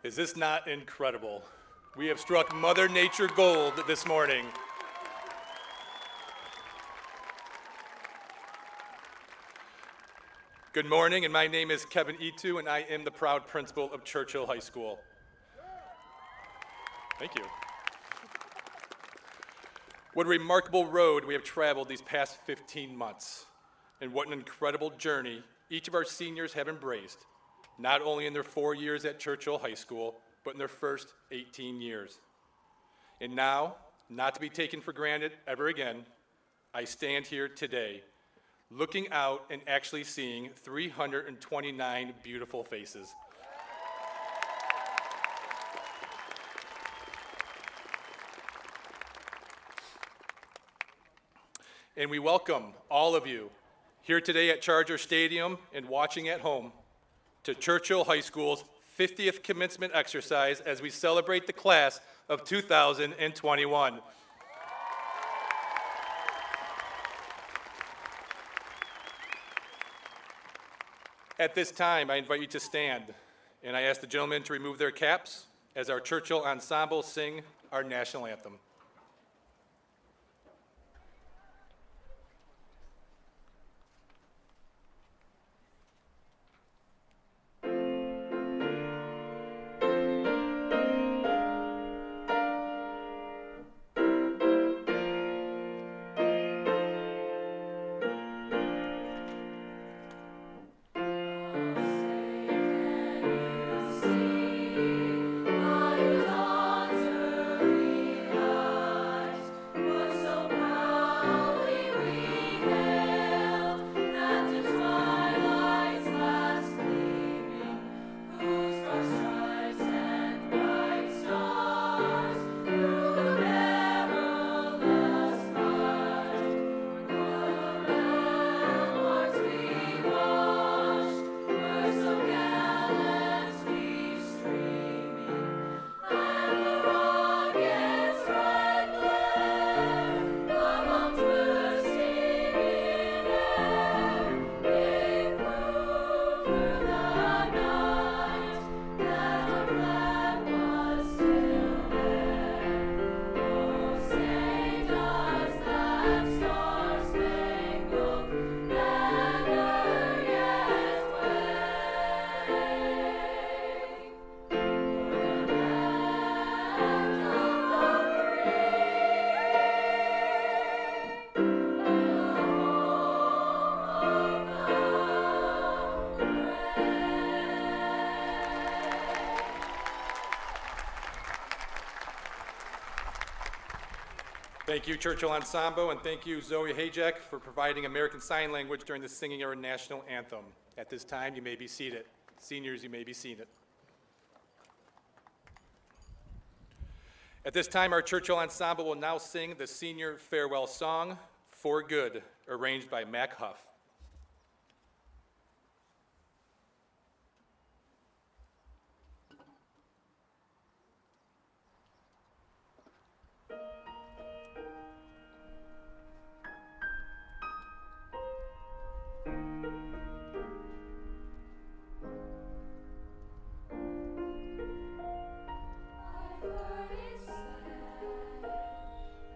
Is this not incredible? We have struck Mother Nature gold this morning. Good morning, and my name is Kevin Itu, and I am the proud principal of Churchill High School. Thank you. What a remarkable road we have traveled these past 15 months, and what an incredible journey each of our seniors have embraced, not only in their 4 years at Churchill High School, but in their first 18 years. And now, not to be taken for granted ever again, I stand here today, looking out and actually seeing 329 beautiful faces. And we welcome all of you here today at Charger Stadium and watching at home to Churchill High School's 50th commencement exercise as we celebrate the class of 2021. At this time, I invite you to stand, and I ask the gentlemen to remove their caps as our Churchill Ensemble sing our national anthem. Thank you, Churchill Ensemble, and thank you, Zoe Hajek, for providing American Sign Language during the singing our national anthem. At this time, you may be seated. Seniors, you may be seated. At this time, our Churchill Ensemble will now sing the senior farewell song, For Good, arranged by Mac Huff.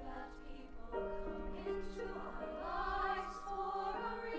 That people come into our lives for a reason.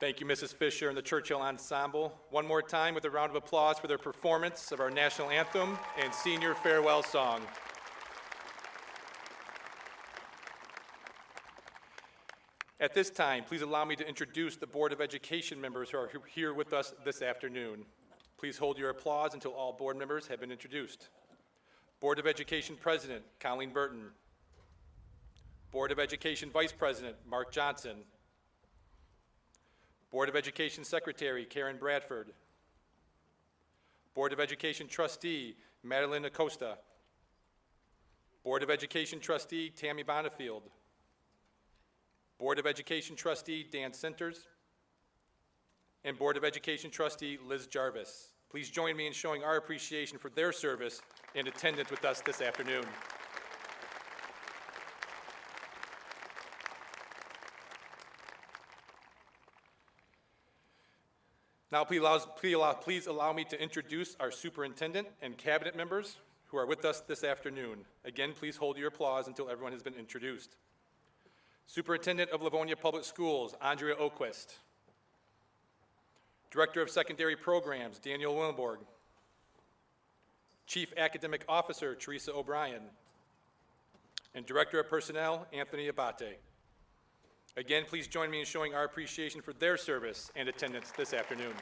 Thank you, Mrs. Fisher and the Churchill Ensemble. One more time with a round of applause for their performance of our national anthem and senior farewell song. At this time, please allow me to introduce the Board of Education members who are here with us this afternoon. Please hold your applause until all board members have been introduced. Board of Education President, Colleen Burton. Board of Education Vice President, Mark Johnson. Board of Education Secretary, Karen Bradford. Board of Education Trustee, Madeline Acosta. Board of Education Trustee, Tammy Bonifield. Board of Education Trustee, Dan Sinters. And Board of Education Trustee, Liz Jarvis. Please join me in showing our appreciation for their service and attendance with us this afternoon. Now, please allow me to introduce our superintendent and cabinet members who are with us this afternoon. Again, please hold your applause until everyone has been introduced. Superintendent of Livonia Public Schools, Andrea Oquist. Director of Secondary Programs, Daniel Willenborg. Chief Academic Officer, Teresa O'Brien. And Director of Personnel, Anthony Abate. Again, please join me in showing our appreciation for their service and attendance this afternoon.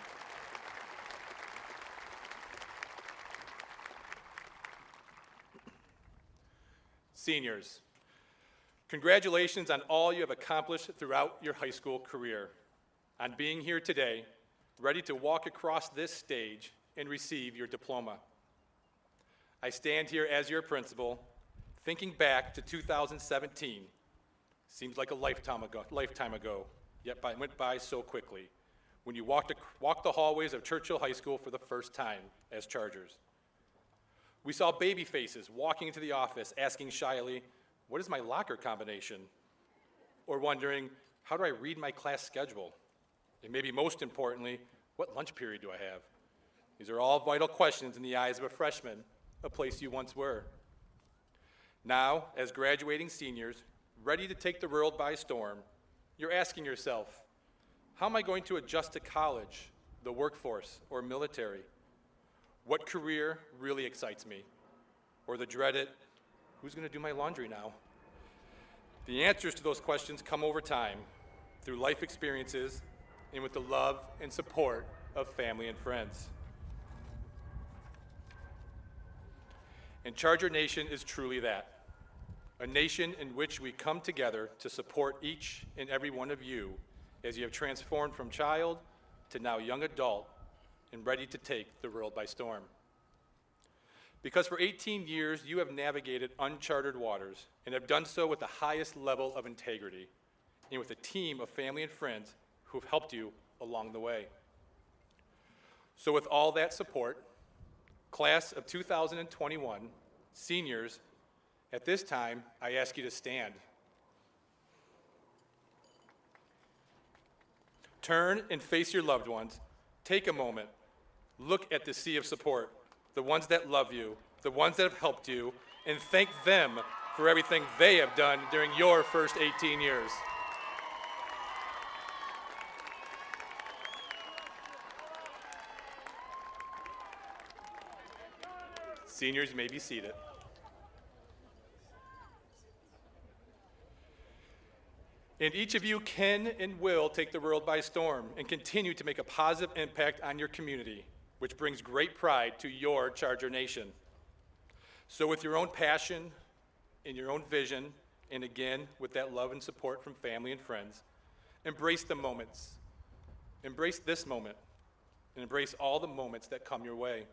Seniors, congratulations on all you have accomplished throughout your high school career, on being here today, ready to walk across this stage and receive your diploma. I stand here as your principal, thinking back to 2017. Seems like a lifetime ago, yet it went by so quickly when you walked the hallways of Churchill High School for the first time as Chargers. We saw baby faces walking into the office asking shyly, "What is my locker combination?" Or wondering, "How do I read my class schedule?" And maybe most importantly, "What lunch period do I have?" These are all vital questions in the eyes of a freshman, a place you once were. Now, as graduating seniors, ready to take the world by storm, you're asking yourself, how am I going to adjust to college, the workforce, or military? What career really excites me? Or the dreaded, who's going to do my laundry now? The answers to those questions come over time, through life experiences, and with the love and support of family and friends. And Charger Nation is truly that. A nation in which we come together to support each and every one of you as you have transformed from child to now young adult and ready to take the world by storm. Because for 18 years, you have navigated uncharted waters and have done so with the highest level of integrity and with a team of family and friends who have helped you along the way. So with all that support, class of 2021, seniors, at this time, I ask you to stand. Turn and face your loved ones. Take a moment. Look at the sea of support, the ones that love you, the ones that have helped you, and thank them for everything they have done during your first 18 years. Seniors may be seated. And each of you can and will take the world by storm and continue to make a positive impact on your community, which brings great pride to your Charger Nation. So with your own passion and your own vision, and again, with that love and support from family and friends, embrace the moments. Embrace this moment, and embrace all the moments that come your way.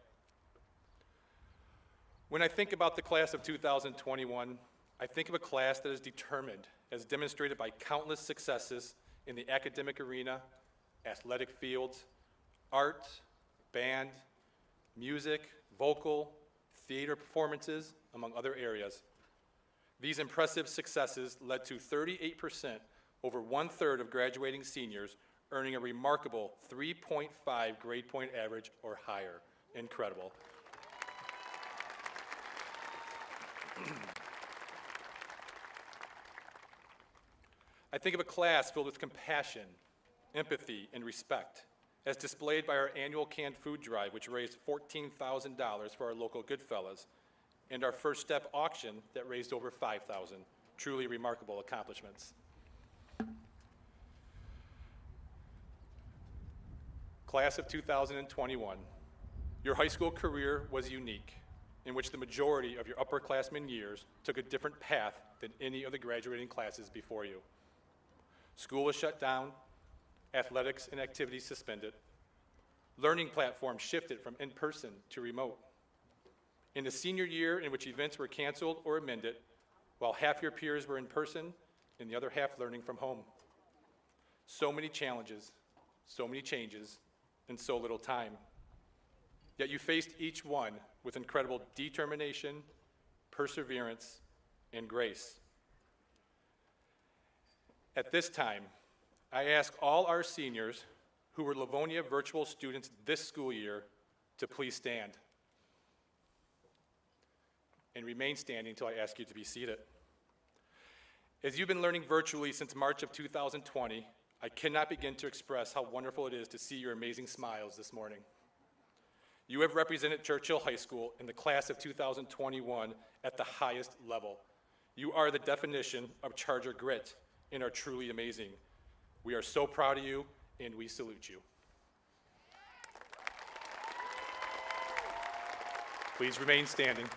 When I think about the class of 2021, I think of a class that is determined, as demonstrated by countless successes in the academic arena, athletic fields, art, band, music, vocal, theater performances, among other areas. These impressive successes led to 38%, over 1/3 of graduating seniors, earning a remarkable 3.5 grade point average or higher. Incredible. I think of a class filled with compassion, empathy, and respect, as displayed by our annual canned food drive, which raised $14,000 for our local Goodfellas, and our First Step auction that raised over $5,000. Truly remarkable accomplishments. Class of 2021, your high school career was unique, in which the majority of your upperclassmen years took a different path than any of the graduating classes before you. School was shut down, athletics and activities suspended, learning platforms shifted from in-person to remote. In the senior year in which events were canceled or amended, while half your peers were in person and the other half learning from home. So many challenges, so many changes, and so little time. Yet you faced each one with incredible determination, perseverance, and grace. At this time, I ask all our seniors who were Livonia virtual students this school year to please stand and remain standing until I ask you to be seated. As you've been learning virtually since March of 2020, I cannot begin to express how wonderful it is to see your amazing smiles this morning. You have represented Churchill High School in the class of 2021 at the highest level. You are the definition of Charger grit and are truly amazing. We are so proud of you, and we salute you. Please remain standing.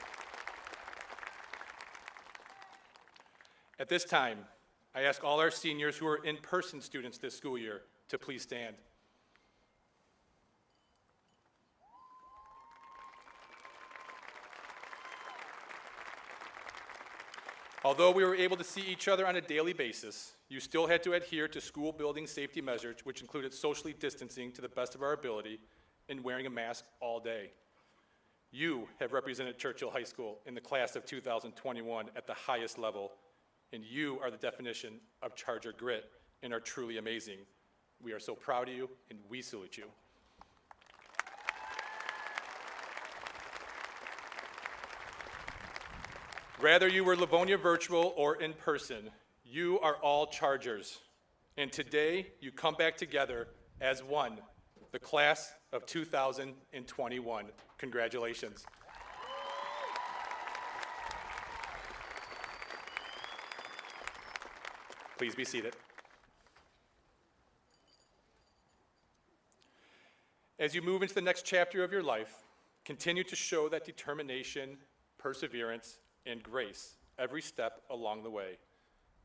At this time, I ask all our seniors who are in-person students this school year to please stand. Although we were able to see each other on a daily basis, you still had to adhere to school building safety measures, which included socially distancing to the best of our ability and wearing a mask all day. You have represented Churchill High School in the class of 2021 at the highest level, and you are the definition of Charger grit and are truly amazing. We are so proud of you, and we salute you. Whether you were Livonia virtual or in person, you are all Chargers. And today, you come back together as one, the class of 2021. Congratulations. Please be seated. As you move into the next chapter of your life, continue to show that determination, perseverance, and grace every step along the way.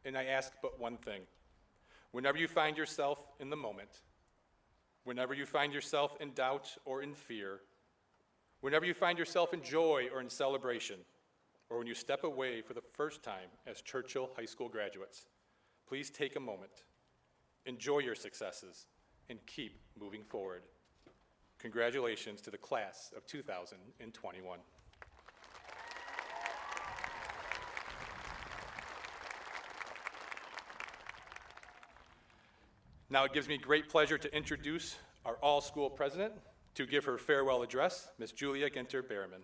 And I ask but one thing. Whenever you find yourself in the moment, whenever you find yourself in doubt or in fear, whenever you find yourself in joy or in celebration, or when you step away for the first time as Churchill High School graduates, please take a moment, enjoy your successes, and keep moving forward. Congratulations to the class of 2021. Now it gives me great pleasure to introduce our all-school president to give her farewell address, Ms. Julia Ginter-Berriman.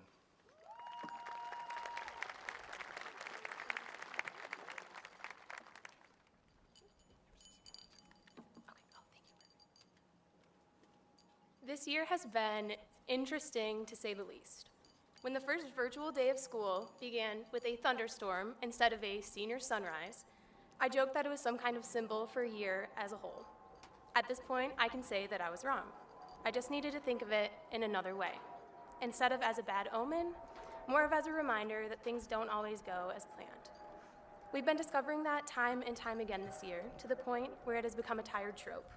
This year has been interesting, to say the least. When the first virtual day of school began with a thunderstorm instead of a senior sunrise, I joked that it was some kind of symbol for a year as a whole. At this point, I can say that I was wrong. I just needed to think of it in another way. Instead of as a bad omen, more of as a reminder that things don't always go as planned. We've been discovering that time and time again this year, to the point where it has become a tired trope.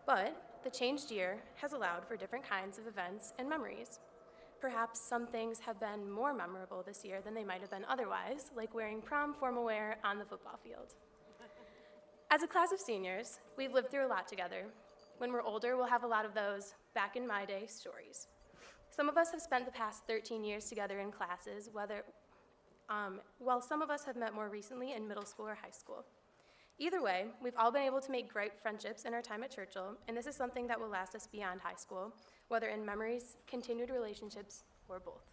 But the changed year has allowed for different kinds of events and memories. Perhaps some things have been more memorable this year than they might have been otherwise, like wearing prom formal wear on the football field. As a class of seniors, we've lived through a lot together. When we're older, we'll have a lot of those back in my day stories. Some of us have spent the past 13 years together in classes, while some of us have met more recently in middle school or high school. Either way, we've all been able to make great friendships in our time at Churchill, and this is something that will last us beyond high school, whether in memories, continued relationships, or both.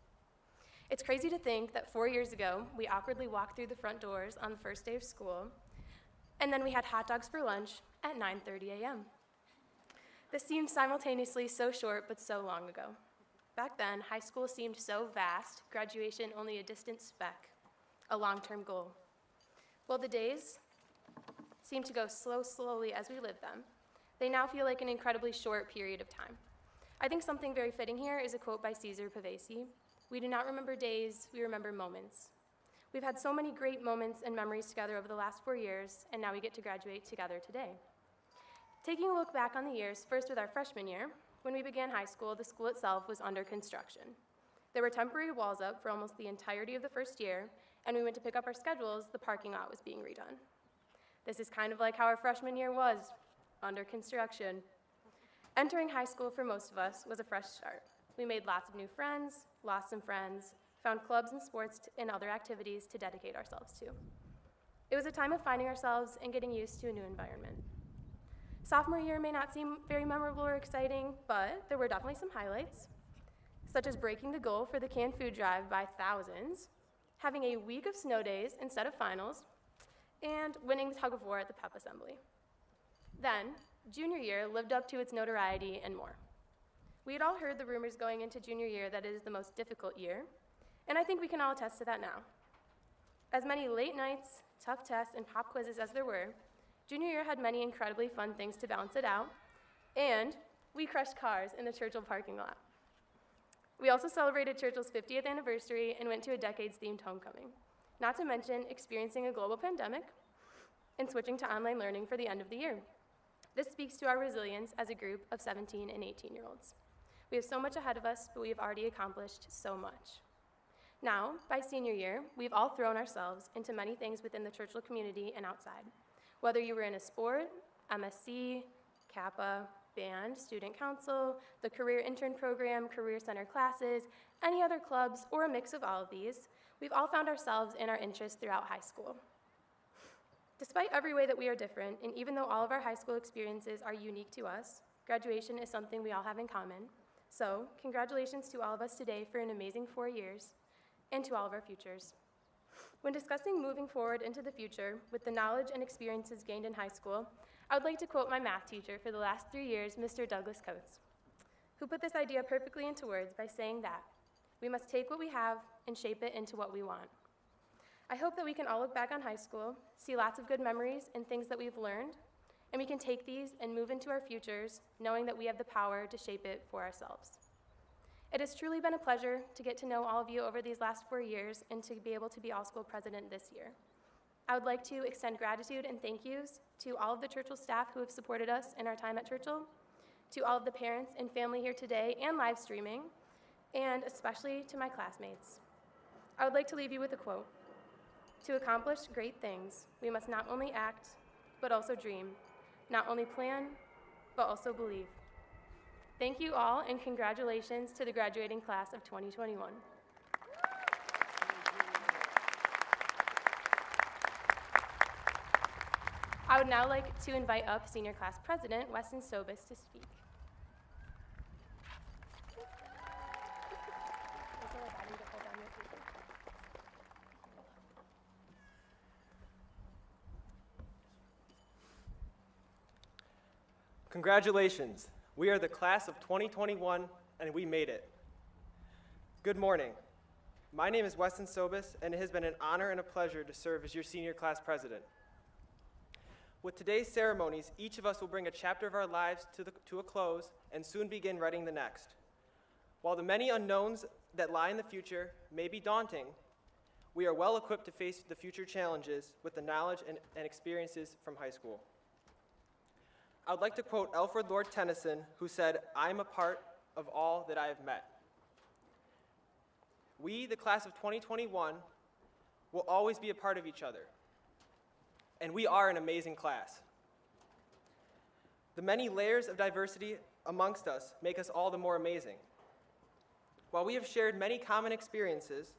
It's crazy to think that 4 years ago, we awkwardly walked through the front doors on the first day of school, and then we had hot dogs for lunch at 9:30 a.m. This seemed simultaneously so short but so long ago. Back then, high school seemed so vast, graduation only a distant speck, a long-term goal. Well, the days seem to go slowly as we live them. They now feel like an incredibly short period of time. I think something very fitting here is a quote by Cesar Pavesi. We do not remember days, we remember moments. We've had so many great moments and memories together over the last 4 years, and now we get to graduate together today. Taking a look back on the years, first with our freshman year, when we began high school, the school itself was under construction. There were temporary walls up for almost the entirety of the first year, and we went to pick up our schedules, the parking lot was being redone. This is kind of like how our freshman year was, under construction. Entering high school for most of us was a fresh start. We made lots of new friends, lost some friends, found clubs and sports and other activities to dedicate ourselves to. It was a time of finding ourselves and getting used to a new environment. Sophomore year may not seem very memorable or exciting, but there were definitely some highlights, such as breaking the goal for the canned food drive by thousands, having a week of snow days instead of finals, and winning the tug of war at the pep assembly. Then, junior year lived up to its notoriety and more. We had all heard the rumors going into junior year that it is the most difficult year, and I think we can all attest to that now. As many late nights, tough tests, and pop quizzes as there were, junior year had many incredibly fun things to balance it out, and we crushed cars in the Churchill parking lot. We also celebrated Churchill's 50th anniversary and went to a decades-themed homecoming, not to mention experiencing a global pandemic and switching to online learning for the end of the year. This speaks to our resilience as a group of 17 and 18-year-olds. We have so much ahead of us, but we have already accomplished so much. Now, by senior year, we've all thrown ourselves into many things within the Churchill community and outside. Whether you were in a sport, MSc, Kappa, band, student council, the career intern program, career center classes, any other clubs, or a mix of all of these, we've all found ourselves in our interests throughout high school. Despite every way that we are different, and even though all of our high school experiences are unique to us, graduation is something we all have in common. So, congratulations to all of us today for an amazing 4 years, and to all of our futures. When discussing moving forward into the future with the knowledge and experiences gained in high school, I would like to quote my math teacher for the last 3 years, Mr. Douglas Coates, who put this idea perfectly into words by saying that we must take what we have and shape it into what we want. I hope that we can all look back on high school, see lots of good memories and things that we've learned, and we can take these and move into our futures, knowing that we have the power to shape it for ourselves. It has truly been a pleasure to get to know all of you over these last 4 years and to be able to be all-school president this year. I would like to extend gratitude and thank yous to all of the Churchill staff who have supported us in our time at Churchill, to all of the parents and family here today and live streaming, and especially to my classmates. I would like to leave you with a quote. To accomplish great things, we must not only act, but also dream, not only plan, but also believe. Thank you all, and congratulations to the graduating class of 2021. I would now like to invite up Senior Class President Weston Sobis to speak. Congratulations. We are the class of 2021, and we made it. Good morning. My name is Weston Sobis, and it has been an honor and a pleasure to serve as your senior class president. With today's ceremonies, each of us will bring a chapter of our lives to a close and soon begin writing the next. While the many unknowns that lie in the future may be daunting, we are well equipped to face the future challenges with the knowledge and experiences from high school. I would like to quote Alfred Lord Tennyson, who said, "I am a part of all that I have met." We, the class of 2021, will always be a part of each other. And we are an amazing class. The many layers of diversity amongst us make us all the more amazing. While we have shared many common experiences,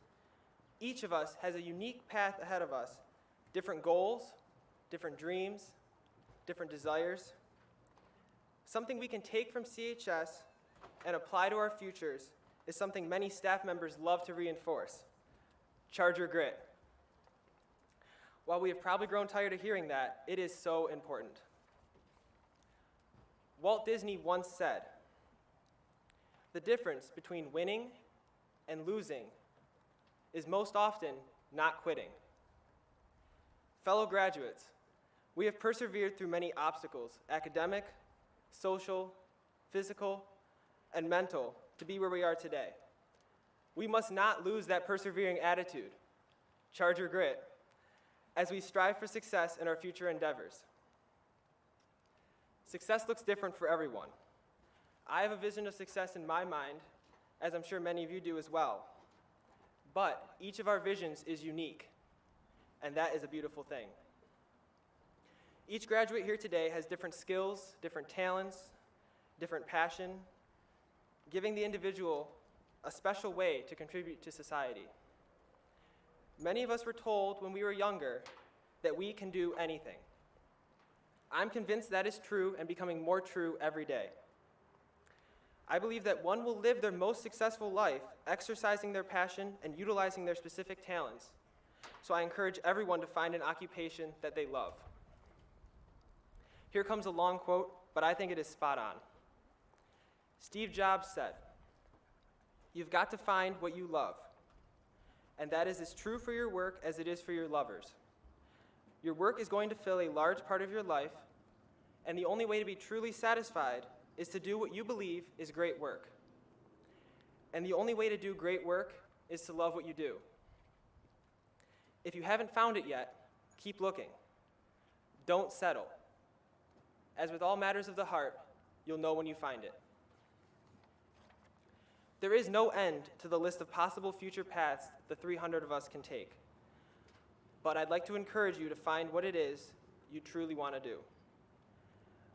each of us has a unique path ahead of us, different goals, different dreams, different desires. Something we can take from CHS and apply to our futures is something many staff members love to reinforce: charge your grit. While we have probably grown tired of hearing that, it is so important. Walt Disney once said, "The difference between winning and losing is most often not quitting." Fellow graduates, we have persevered through many obstacles, academic, social, physical, and mental, to be where we are today. We must not lose that persevering attitude, Charger grit, as we strive for success in our future endeavors. Success looks different for everyone. I have a vision of success in my mind, as I'm sure many of you do as well. But each of our visions is unique, and that is a beautiful thing. Each graduate here today has different skills, different talents, different passion, giving the individual a special way to contribute to society. Many of us were told when we were younger that we can do anything. I'm convinced that is true and becoming more true every day. I believe that one will live their most successful life exercising their passion and utilizing their specific talents. So I encourage everyone to find an occupation that they love. Here comes a long quote, but I think it is spot on. Steve Jobs said, "You've got to find what you love, and that is as true for your work as it is for your lovers. Your work is going to fill a large part of your life, and the only way to be truly satisfied is to do what you believe is great work. And the only way to do great work is to love what you do. If you haven't found it yet, keep looking. Don't settle. As with all matters of the heart, you'll know when you find it." There is no end to the list of possible future paths the 300 of us can take. But I'd like to encourage you to find what it is you truly want to do.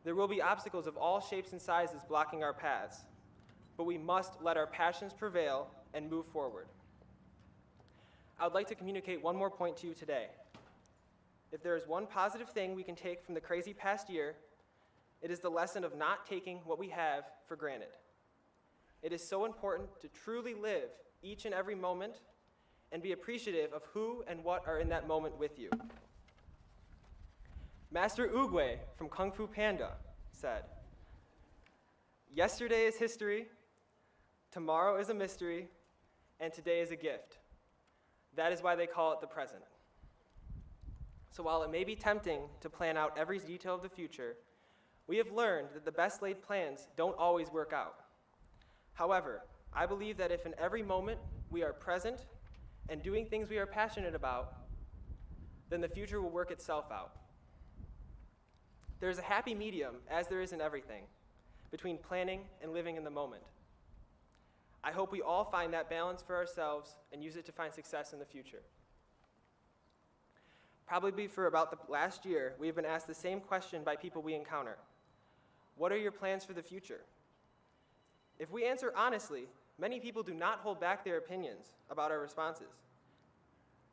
There will be obstacles of all shapes and sizes blocking our paths, but we must let our passions prevail and move forward. I would like to communicate one more point to you today. If there is one positive thing we can take from the crazy past year, it is the lesson of not taking what we have for granted. It is so important to truly live each and every moment and be appreciative of who and what are in that moment with you. Master Oogway from Kung Fu Panda said, "Yesterday is history, tomorrow is a mystery, and today is a gift. That is why they call it the present." So while it may be tempting to plan out every detail of the future, we have learned that the best laid plans don't always work out. However, I believe that if in every moment we are present and doing things we are passionate about, then the future will work itself out. There is a happy medium, as there is in everything, between planning and living in the moment. I hope we all find that balance for ourselves and use it to find success in the future. Probably for about the last year, we have been asked the same question by people we encounter. What are your plans for the future? If we answer honestly, many people do not hold back their opinions about our responses.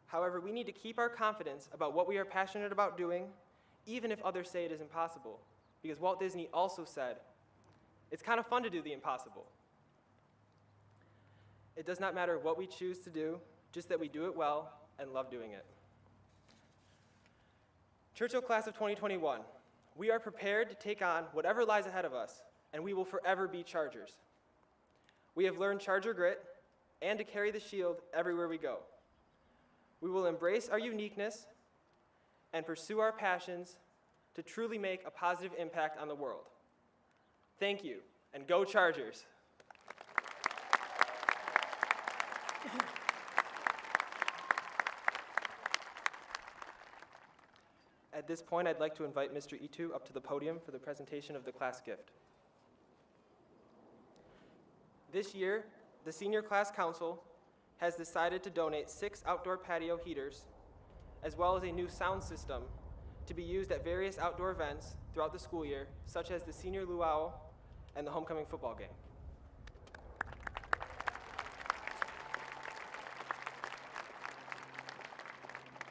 However, we need to keep our confidence about what we are passionate about doing, even if others say it is impossible, because Walt Disney also said, "It's kind of fun to do the impossible." It does not matter what we choose to do, just that we do it well and love doing it. Churchill Class of 2021, we are prepared to take on whatever lies ahead of us, and we will forever be Chargers. We have learned Charger grit and to carry the shield everywhere we go. We will embrace our uniqueness and pursue our passions to truly make a positive impact on the world. Thank you, and go Chargers! At this point, I'd like to invite Mr. Itu up to the podium for the presentation of the class gift. This year, the Senior Class Council has decided to donate 6 outdoor patio heaters, as well as a new sound system to be used at various outdoor events throughout the school year, such as the Senior Luau and the homecoming football game.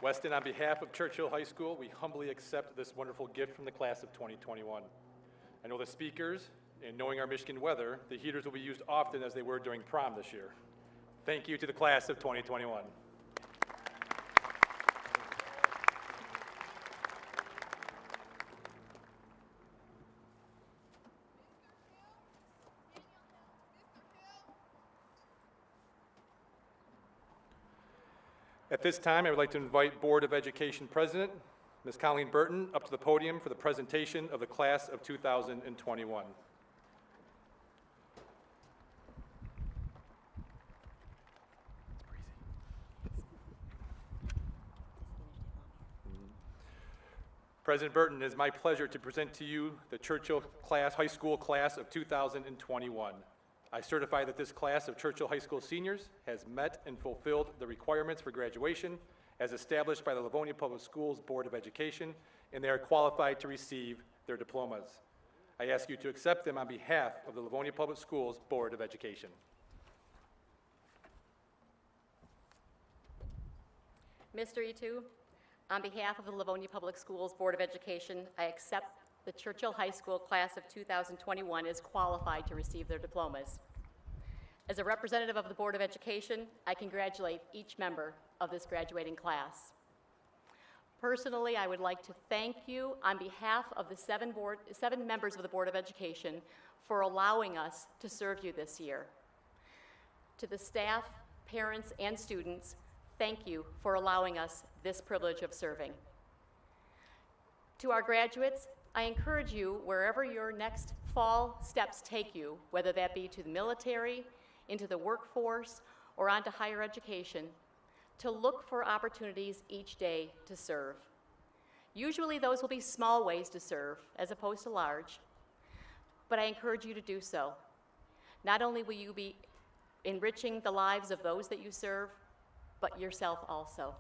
Weston, on behalf of Churchill High School, we humbly accept this wonderful gift from the class of 2021. I know the speakers, and knowing our Michigan weather, the heaters will be used often as they were during prom this year. Thank you to the class of 2021. At this time, I would like to invite Board of Education President, Ms. Colleen Burton, up to the podium for the presentation of the class of 2021. President Burton, it is my pleasure to present to you the Churchill High School class of 2021. I certify that this class of Churchill High School seniors has met and fulfilled the requirements for graduation as established by the Livonia Public Schools Board of Education, and they are qualified to receive their diplomas. I ask you to accept them on behalf of the Livonia Public Schools Board of Education. Mr. Etu, on behalf of the Livonia Public Schools Board of Education, I accept the Churchill High School class of 2021 is qualified to receive their diplomas. As a representative of the Board of Education, I congratulate each member of this graduating class. Personally, I would like to thank you on behalf of the seven members of the Board of Education for allowing us to serve you this year. To the staff, parents, and students, thank you for allowing us this privilege of serving. To our graduates, I encourage you, wherever your next fall steps take you, whether that be to the military, into the workforce, or onto higher education, to look for opportunities each day to serve. Usually those will be small ways to serve, as opposed to large, but I encourage you to do so. Not only will you be enriching the lives of those that you serve, but yourself also.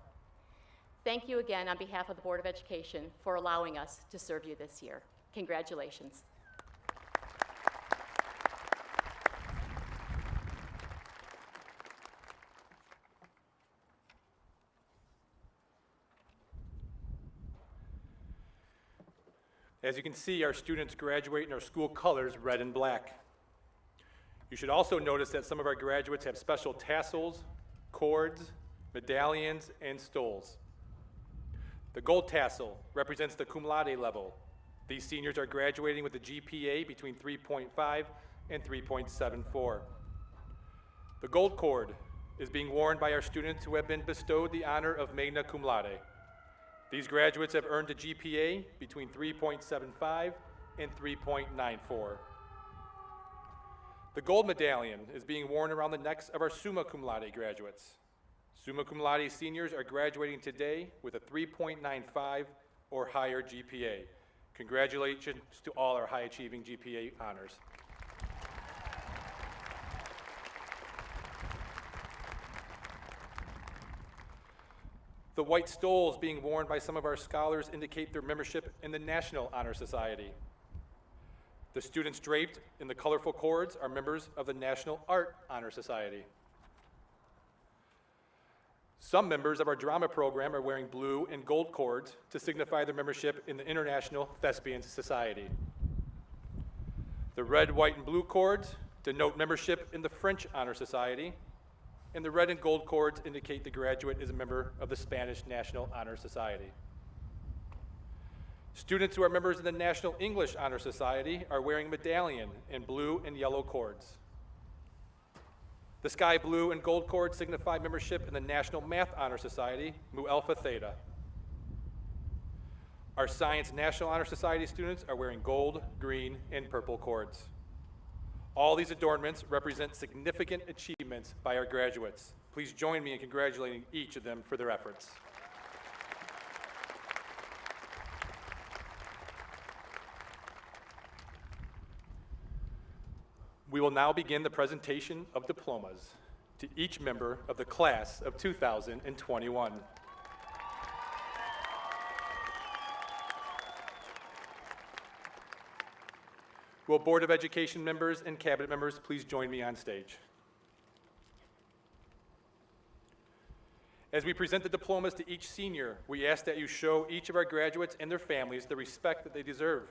Thank you again on behalf of the Board of Education for allowing us to serve you this year. Congratulations. As you can see, our students graduate in our school colors, red and black. You should also notice that some of our graduates have special tassels, cords, medallions, and stoles. The gold tassel represents the cum laude level. These seniors are graduating with a GPA between 3.5 and 3.74. The gold cord is being worn by our students who have been bestowed the honor of magna cum laude. These graduates have earned a GPA between 3.75 and 3.94. The gold medallion is being worn around the necks of our summa cum laude graduates. Summa cum laude seniors are graduating today with a 3.95 or higher GPA. Congratulations to all our high-achieving GPA honors. The white stoles being worn by some of our scholars indicate their membership in the National Honor Society. The students draped in the colorful cords are members of the National Art Honor Society. Some members of our drama program are wearing blue and gold cords to signify their membership in the International Thespian Society. The red, white, and blue cords denote membership in the French Honor Society, and the red and gold cords indicate the graduate is a member of the Spanish National Honor Society. Students who are members of the National English Honor Society are wearing medallion and blue and yellow cords. The sky blue and gold cords signify membership in the National Math Honor Society, Mu Alpha Theta. Our Science National Honor Society students are wearing gold, green, and purple cords. All these adornments represent significant achievements by our graduates. Please join me in congratulating each of them for their efforts. We will now begin the presentation of diplomas to each member of the class of 2021. Will Board of Education members and cabinet members please join me on stage? As we present the diplomas to each senior, we ask that you show each of our graduates and their families the respect that they deserve.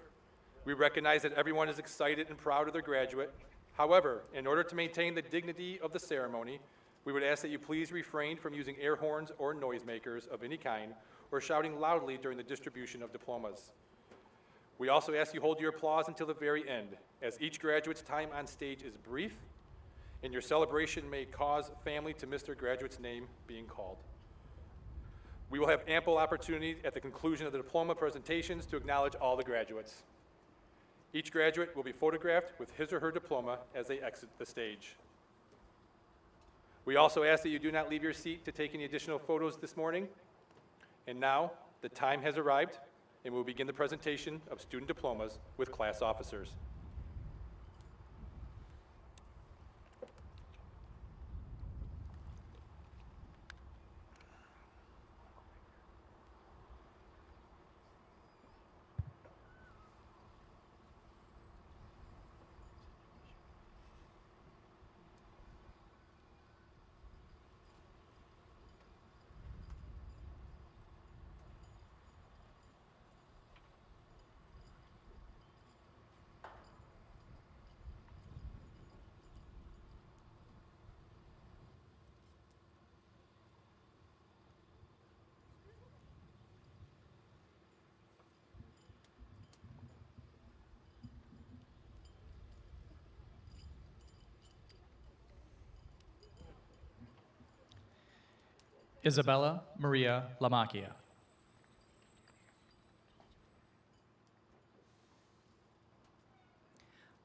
We recognize that everyone is excited and proud of their graduate. However, in order to maintain the dignity of the ceremony, we would ask that you please refrain from using air horns or noisemakers of any kind or shouting loudly during the distribution of diplomas. We also ask you hold your applause until the very end, as each graduate's time on stage is brief, and your celebration may cause family to miss their graduate's name being called. We will have ample opportunity at the conclusion of the diploma presentations to acknowledge all the graduates. Each graduate will be photographed with his or her diploma as they exit the stage. We also ask that you do not leave your seat to take any additional photos this morning. And now, the time has arrived, and we'll begin the presentation of student diplomas with class officers. Isabella Maria Lamacchia.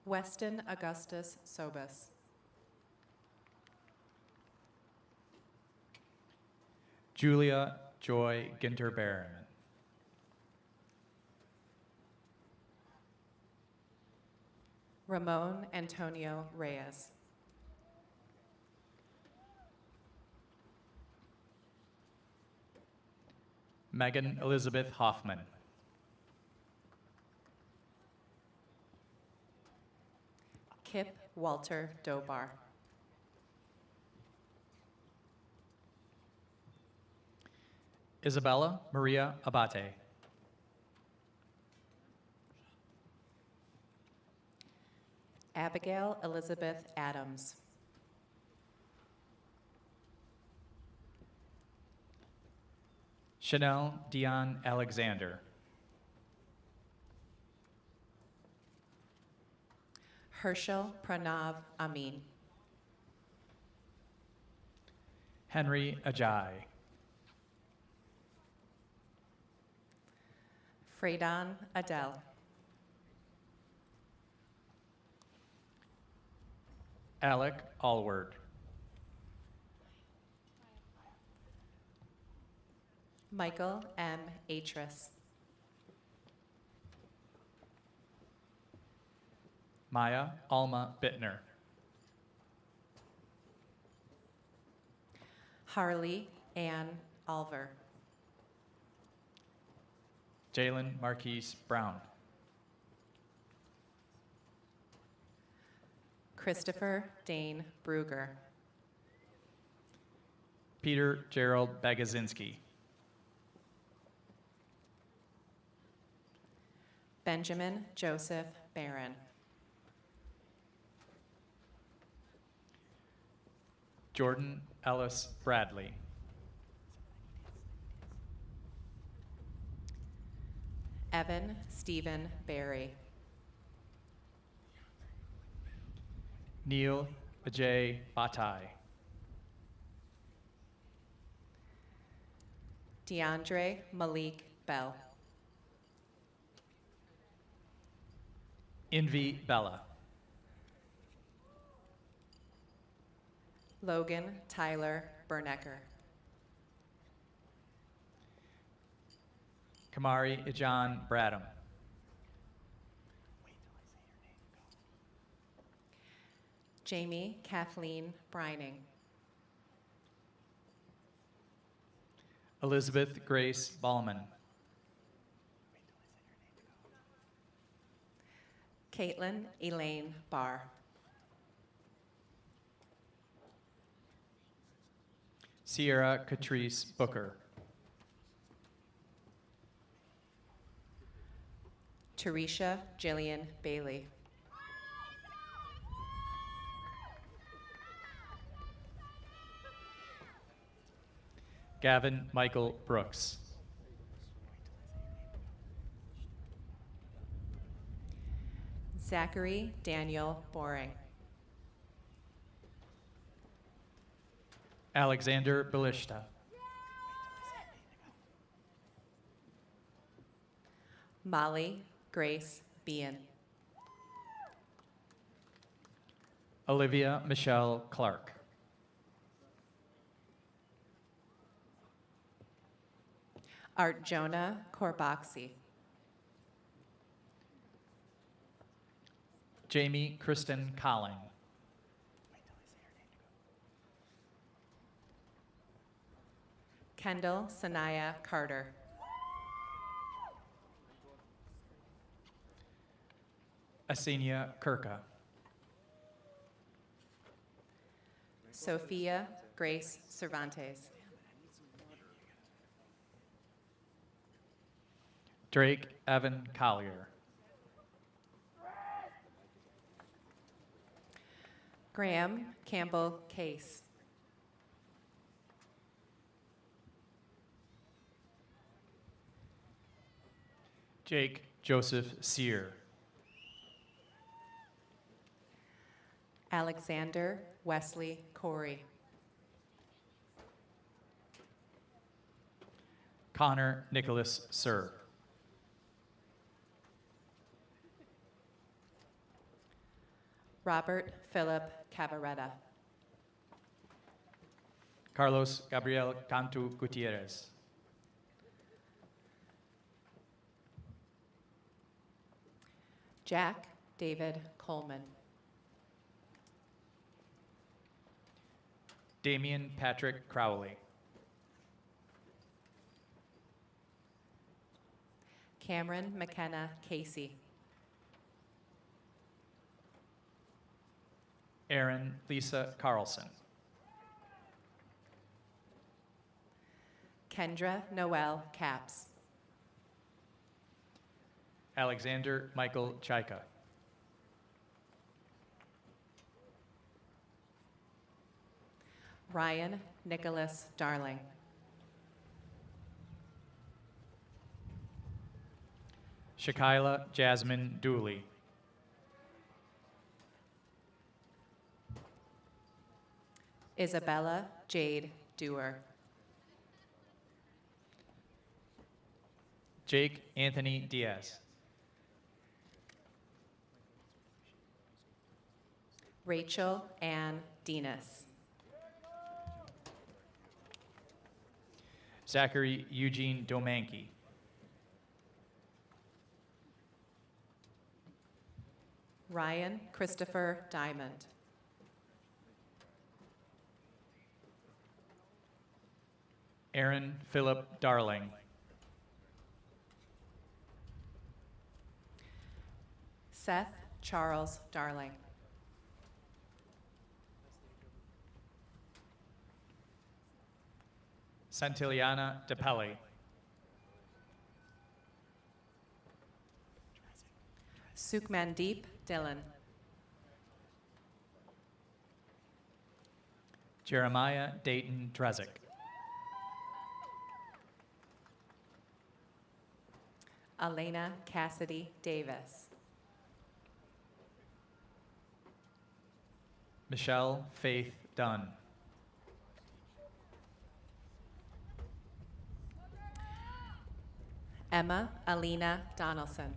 Weston Augustus Sobus. Julia Joy Ginter Berriman. Ramon Antonio Reyes. Megan Elizabeth Hoffman. Kip Walter Dobar. Isabella Maria Abate. Abigail Elizabeth Adams. Chanel Dion Alexander. Herschel Pranav Amin. Henry Ajay. Freydon Adele. Alec Allward. Michael M. Atris. Maya Alma Bittner. Harley Ann Alver. Jalen Marquise Brown. Christopher Dane Bruger. Peter Gerald Bagazinski. Benjamin Joseph Barron. Jordan Ellis Bradley. Evan Stephen Barry. Neil Ajay Batai. DeAndre Malik Bell. Envy Bella. Logan Tyler Bernecker. Kamari Ijan Bradham. Jamie Kathleen Brining. Elizabeth Grace Ballman. Caitlin Elaine Barr. Sierra Catrice Booker. Teresha Jillian Bailey. Gavin Michael Brooks. Zachary Daniel Boring. Alexander Belishta. Molly Grace Bean. Olivia Michelle Clark. Art Jonah Corboxy. Jamie Kristen Colling. Kendall Sanaya Carter. Asenia Kirka. Sophia Grace Cervantes. Drake Evan Collier. Graham Campbell Case. Jake Joseph Sear. Alexander Wesley Corey. Connor Nicholas Sir. Robert Philip Cavaretta. Carlos Gabriel Cantu Gutierrez. Jack David Coleman. Damian Patrick Crowley. Cameron McKenna Casey. Aaron Lisa Carlson. Kendra Noel Caps. Alexander Michael Chaika. Ryan Nicholas Darling. Shakila Jasmine Dooley. Isabella Jade Dewar. Jake Anthony Diaz. Rachel Ann Dinas. Zachary Eugene Domanke. Ryan Christopher Diamond. Aaron Philip Darling. Seth Charles Darling. Santiliana DePelli. Sukhmandeep Dillon. Jeremiah Dayton Drezick. Elena Cassidy Davis. Michelle Faith Dunn. Emma Alina Donaldson.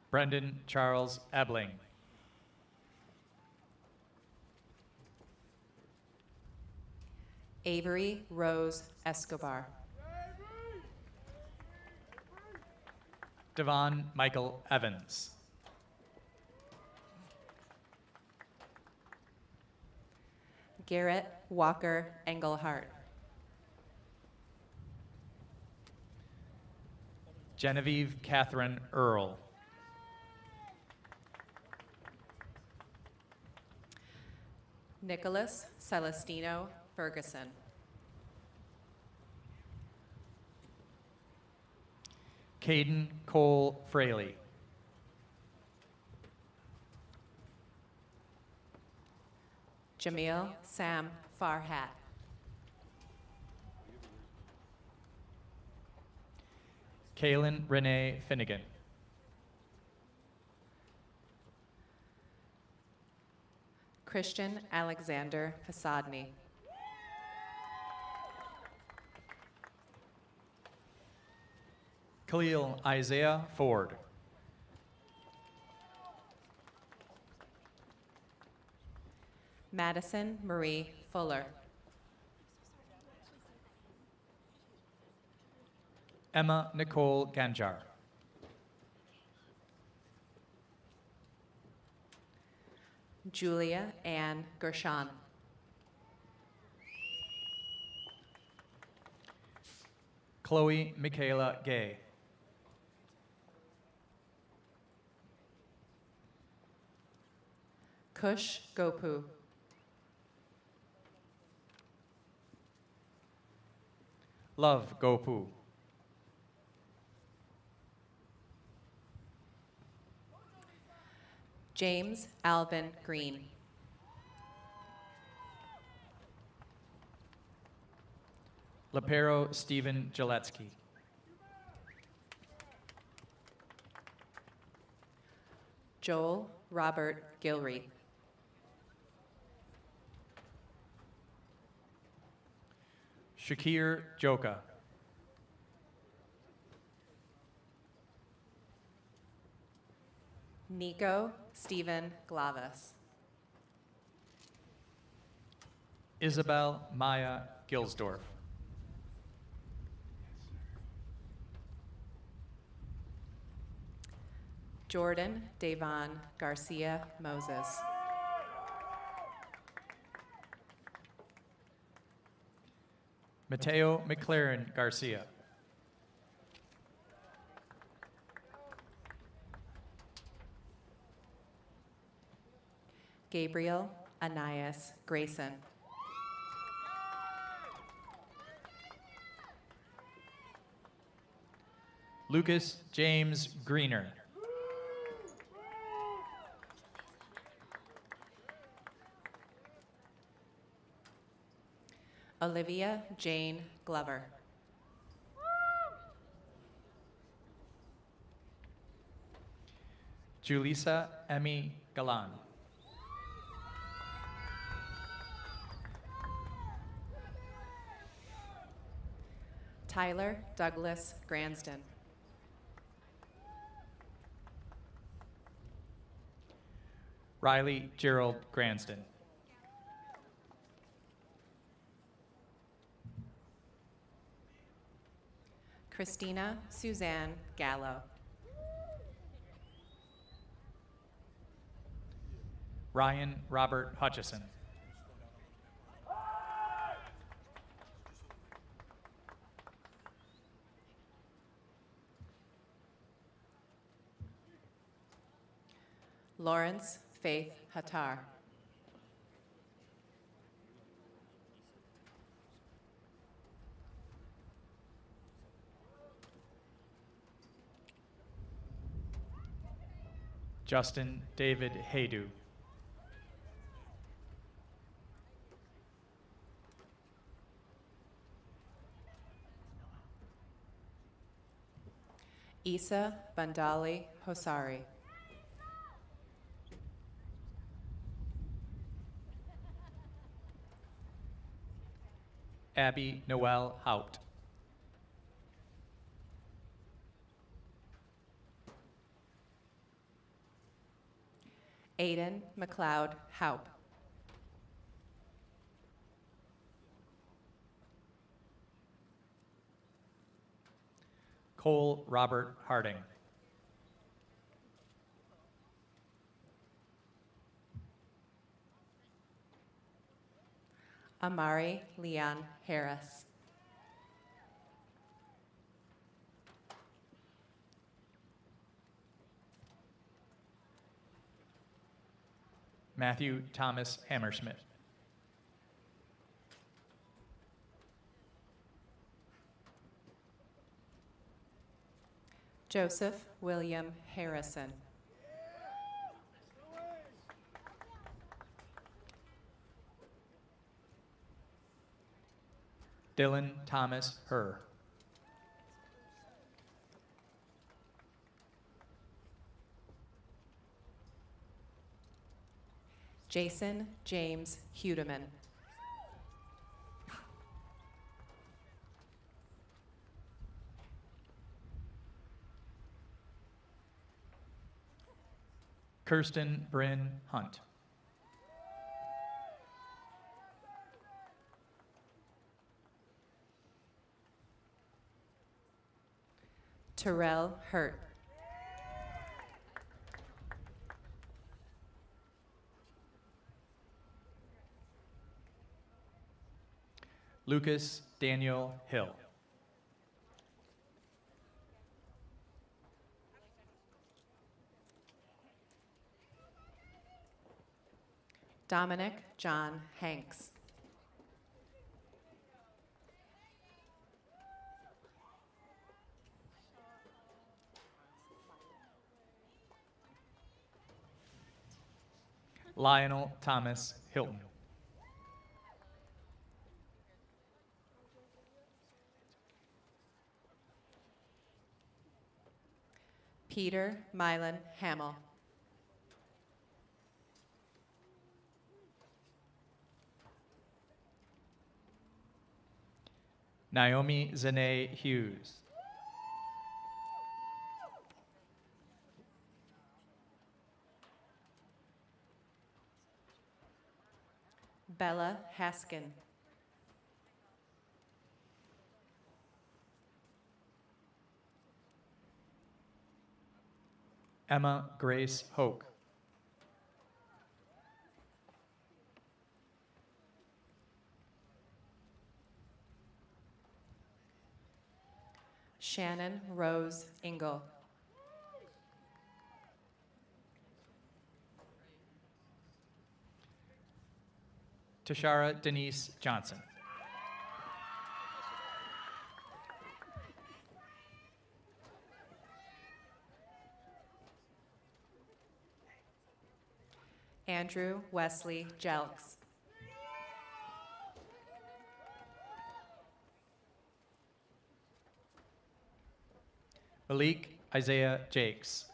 Brendan Charles Ebling. Avery Rose Escobar. Devon Michael Evans. Garrett Walker Engelhart. Genevieve Catherine Earl. Nicholas Celestino Ferguson. Caden Cole Fraley. Jamil Sam Farhat. Kaylin Renee Finnegan. Christian Alexander Fasadny. Khalil Isaiah Ford. Madison Marie Fuller. Emma Nicole Ganjar. Julia Ann Gershon. Chloe Michaela Gay. Kush Gopu. Love Gopu. James Alvin Green. Lapero Stephen Gilletsky. Joel Robert Gilreath. Shakir Joka. Nico Stephen Glavis. Isabel Maya Gilsdorf. Jordan Davon Garcia Moses. Mateo McLaren Garcia. Gabriel Anais Grayson. Lucas James Greener. Olivia Jane Glover. Julissa Emmy Galan. Tyler Douglas Gransden. Riley Gerald Gransden. Christina Suzanne Gallo. Ryan Robert Hutchison. Lawrence Faith Hattar. Justin David Haydu. Isa Bandali Hosari. Abby Noel Haupt. Aiden McLeod Haupt. Cole Robert Harding. Amari Leon Harris. Matthew Thomas Hammersmith. Joseph William Harrison. Dylan Thomas Herr. Jason James Hudeman. Kirsten Bryn Hunt. Terrell Hurt. Lucas Daniel Hill. Dominic John Hanks. Lionel Thomas Hilton. Peter Mylan Hamill. Naomi Zane Hughes. Bella Haskin. Emma Grace Hoke. Shannon Rose Engel. Tashara Denise Johnson. Andrew Wesley Jelks. Malik Isaiah Jakes.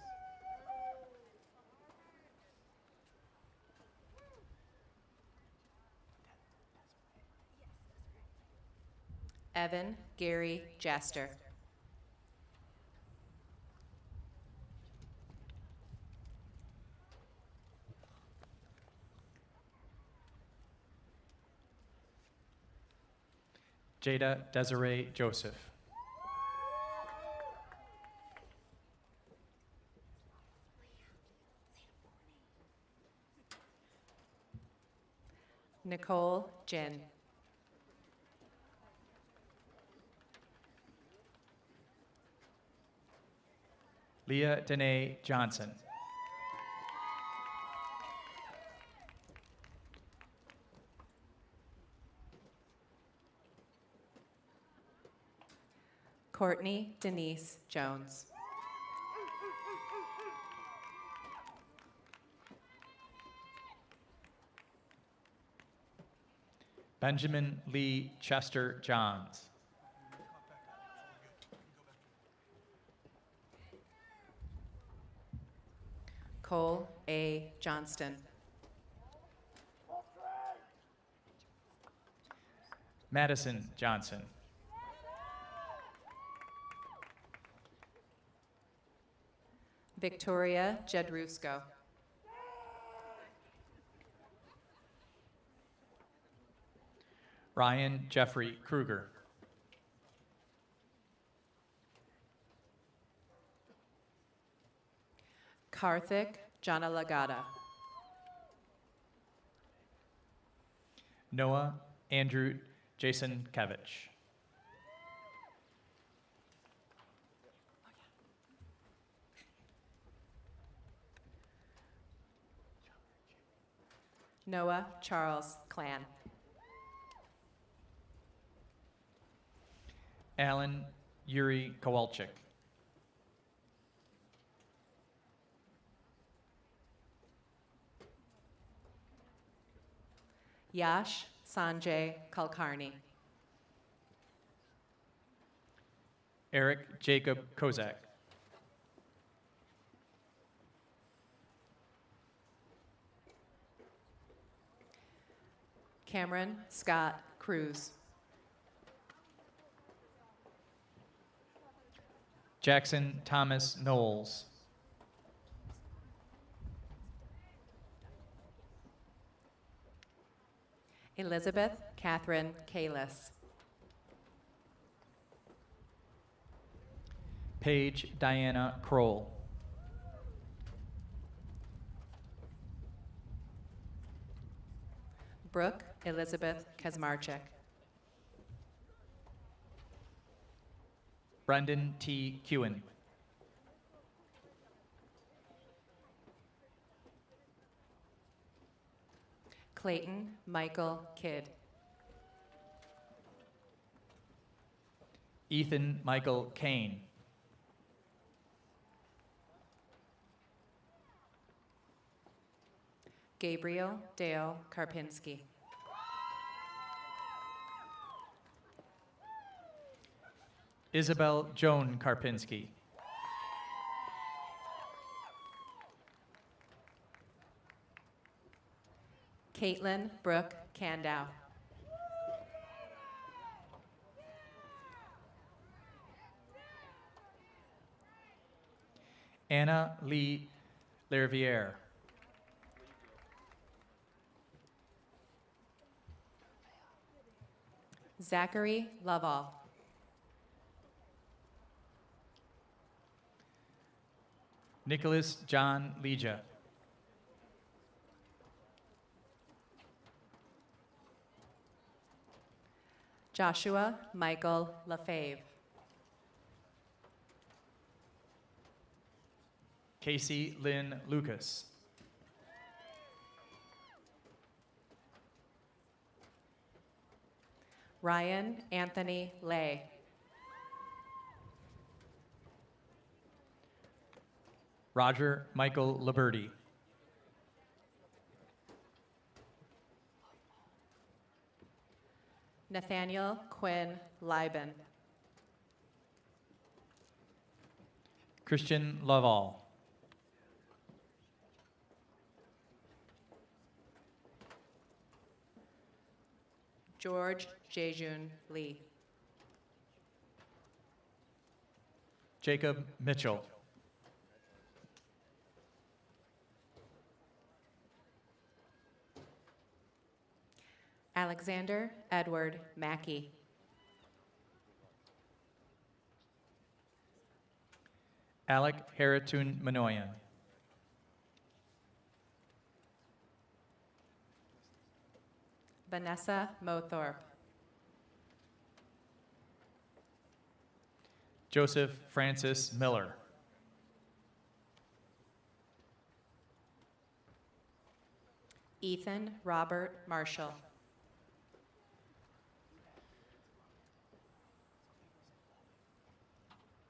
Evan Gary Jaster. Jada Desiree Joseph. Nicole Jin. Leah Danae Johnson. Courtney Denise Jones. Benjamin Lee Chester Johns. Cole A. Johnston. Madison Johnson. Victoria Jedrusko. Ryan Jeffrey Kruger. Karthik Janalagada. Noah Andrew Jason Kevich. Noah Charles Clan. Alan Yuri Kowalczyk. Yash Sanjay Kulkarni. Eric Jacob Kozak. Cameron Scott Cruz. Jackson Thomas Knowles. Elizabeth Catherine Kalis. Paige Diana Kroll. Brooke Elizabeth Kazmarchik. Brendan T. Kewen. Clayton Michael Kidd. Ethan Michael Kane. Gabriel Dale Karpinski. Isabel Joan Karpinski. Caitlin Brooke Candow. Anna Lee Lerviere. Zachary Lovell. Nicholas John Leja. Joshua Michael LaFave. Casey Lynn Lucas. Ryan Anthony Lay. Roger Michael Liberty. Nathaniel Quinn Liben. Christian Lovall. George Jejun Lee. Jacob Mitchell. Alexander Edward Mackey. Alec Haratun Manoyan. Vanessa Mothorpe. Joseph Francis Miller. Ethan Robert Marshall.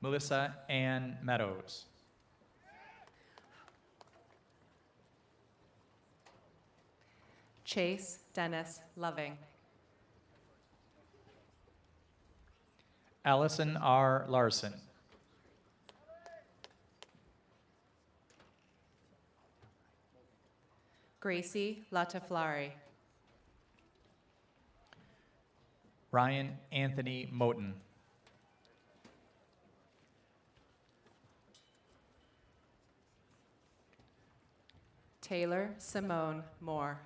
Melissa Ann Meadows. Chase Dennis Loving. Allison R. Larson. Gracie Lataflari. Ryan Anthony Moten. Taylor Simone Moore.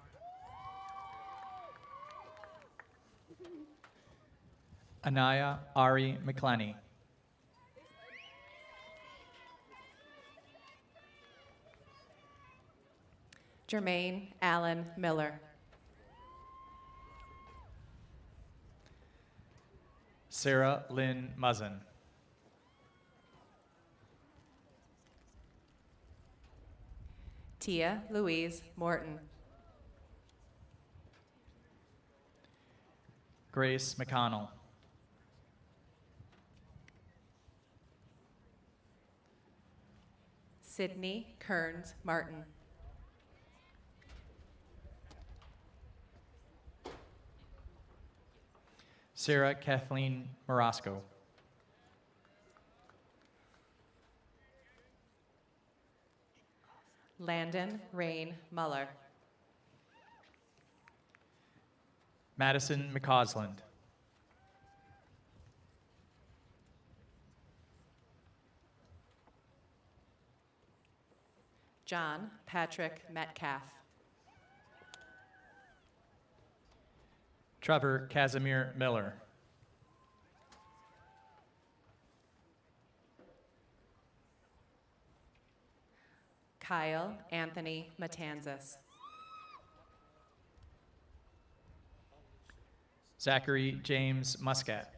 Anaya Ari McClenny. Jermaine Allen Miller. Sarah Lynn Muzzin. Tia Louise Morton. Grace McConnell. Sydney Kearns Martin. Sarah Kathleen Morosco. Landon Rain Muller. Madison McCausland. John Patrick Metcalf. Trevor Casimir Miller. Kyle Anthony Matanzas. Zachary James Muscat.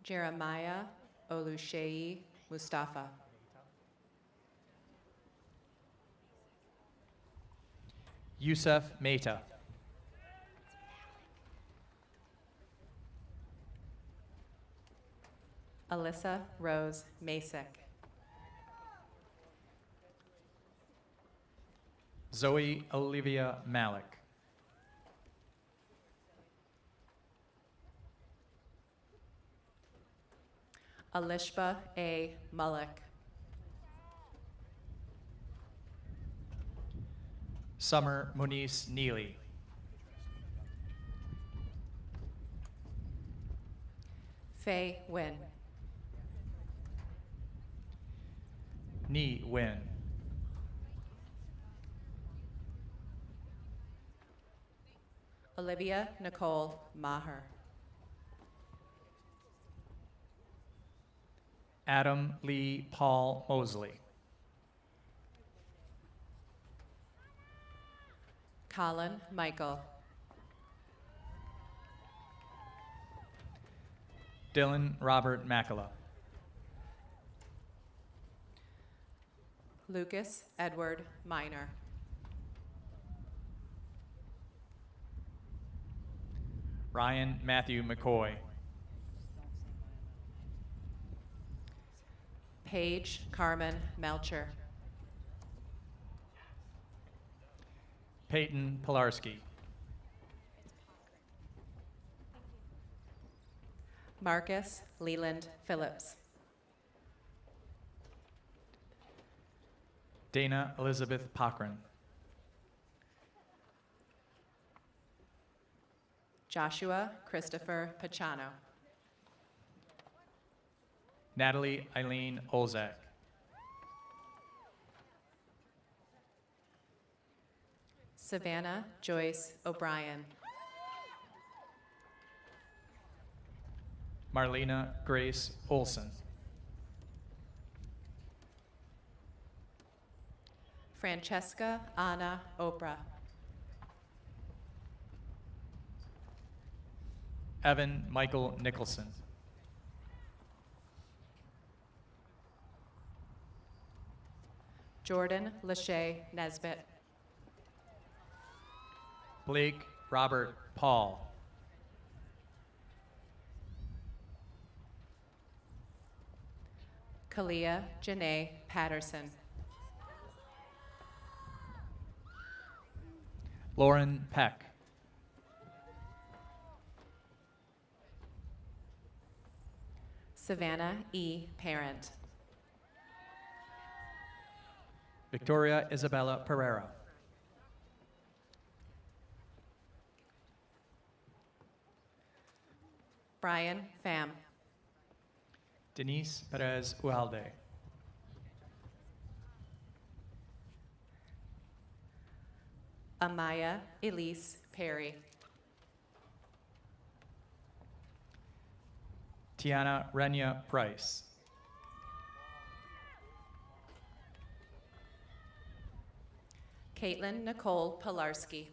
Jeremiah Oluseyi Mustafa. Yusuf Mehta. Alyssa Rose Masick. Zoe Olivia Malik. Alishba A. Mullick. Summer Moniz Neely. Faye Wynn. Ni Win. Olivia Nicole Maher. Adam Lee Paul Mosley. Colin Michael. Dylan Robert Makala. Lucas Edward Minor. Ryan Matthew McCoy. Paige Carmen Melcher. Peyton Pilarski. Marcus Leland Phillips. Dana Elizabeth Cochran. Joshua Christopher Pachano. Natalie Eileen Olzak. Savannah Joyce O'Brien. Marlena Grace Olson. Francesca Anna Oprah. Evan Michael Nicholson. Jordan Lachey Nesbitt. Blake Robert Paul. Kalia Janae Patterson. Lauren Peck. Savannah E. Parent. Victoria Isabella Pereira. Brian Pham. Denise Perez Ualde. Amaya Elise Perry. Tiana Renia Price. Caitlin Nicole Pilarski.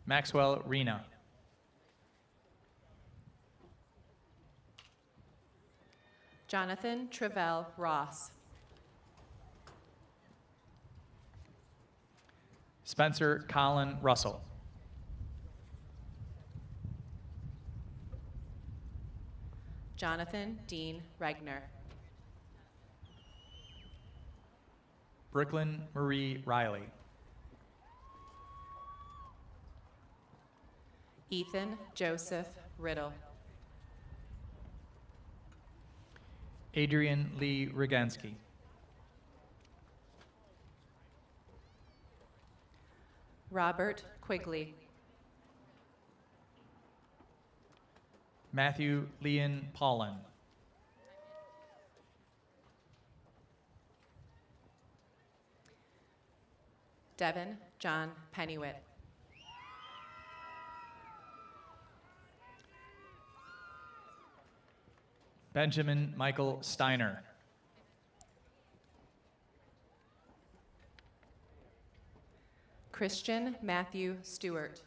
Maxwell Rena. Jonathan Travell Ross. Spencer Colin Russell. Jonathan Dean Regner. Brooklyn Marie Riley. Ethan Joseph Riddle. Adrian Lee Rogansky. Robert Quigley. Matthew Leon Paulin. Devin John Pennywit. Benjamin Michael Steiner. Christian Matthew Stewart.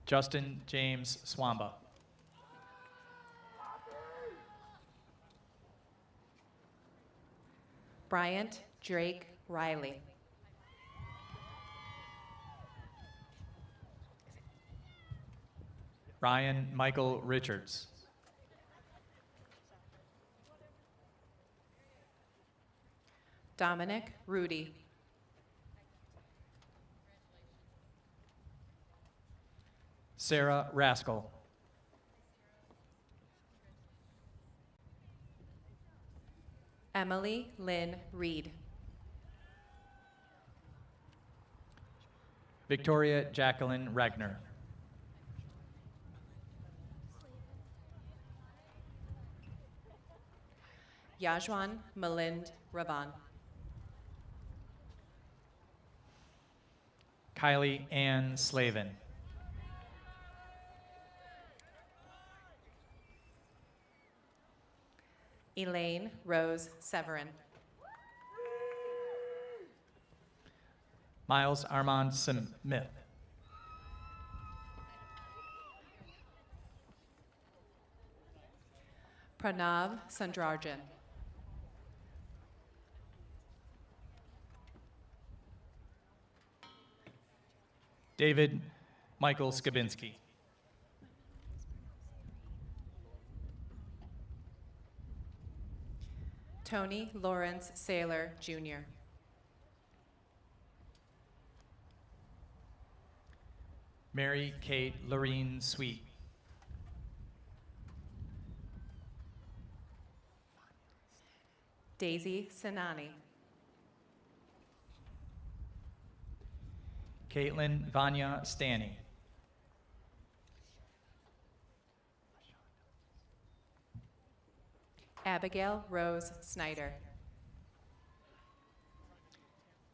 Justin James Swamba. Bryant Drake Riley. Ryan Michael Richards. Dominic Rudy. Sarah Rascal. Emily Lynn Reed. Victoria Jacqueline Regner. Yajuan Malind Ravan. Kylie Ann Slavin. Elaine Rose Severin. Miles Armand Smith. Pranav Sandrarjan. David Michael Skabinski. Tony Lawrence Saylor, Jr. Mary Kate Lorene Sweet. Daisy Sinani. Caitlin Vanya Stanny. Abigail Rose Snyder.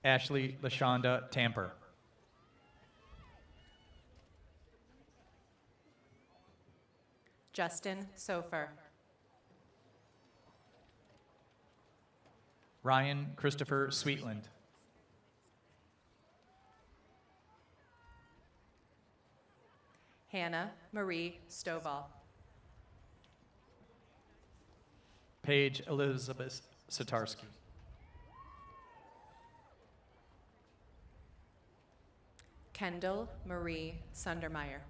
Ashley LaShonda Tamper. Justin Sofer. Ryan Christopher Sweetland. Hannah Marie Stovall. Paige Elizabeth Satarski. Kendall Marie Sundermeyer.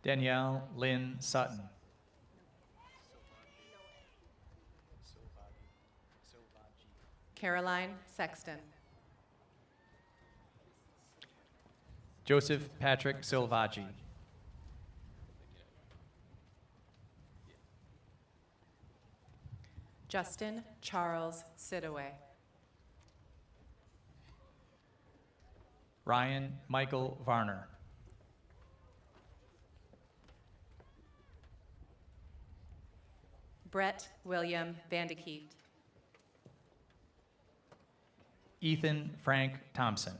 Danielle Lynn Sutton. Caroline Sexton. Joseph Patrick Silvaggi. Justin Charles Sidaway. Ryan Michael Varner. Brett William Vandekeet. Ethan Frank Thompson.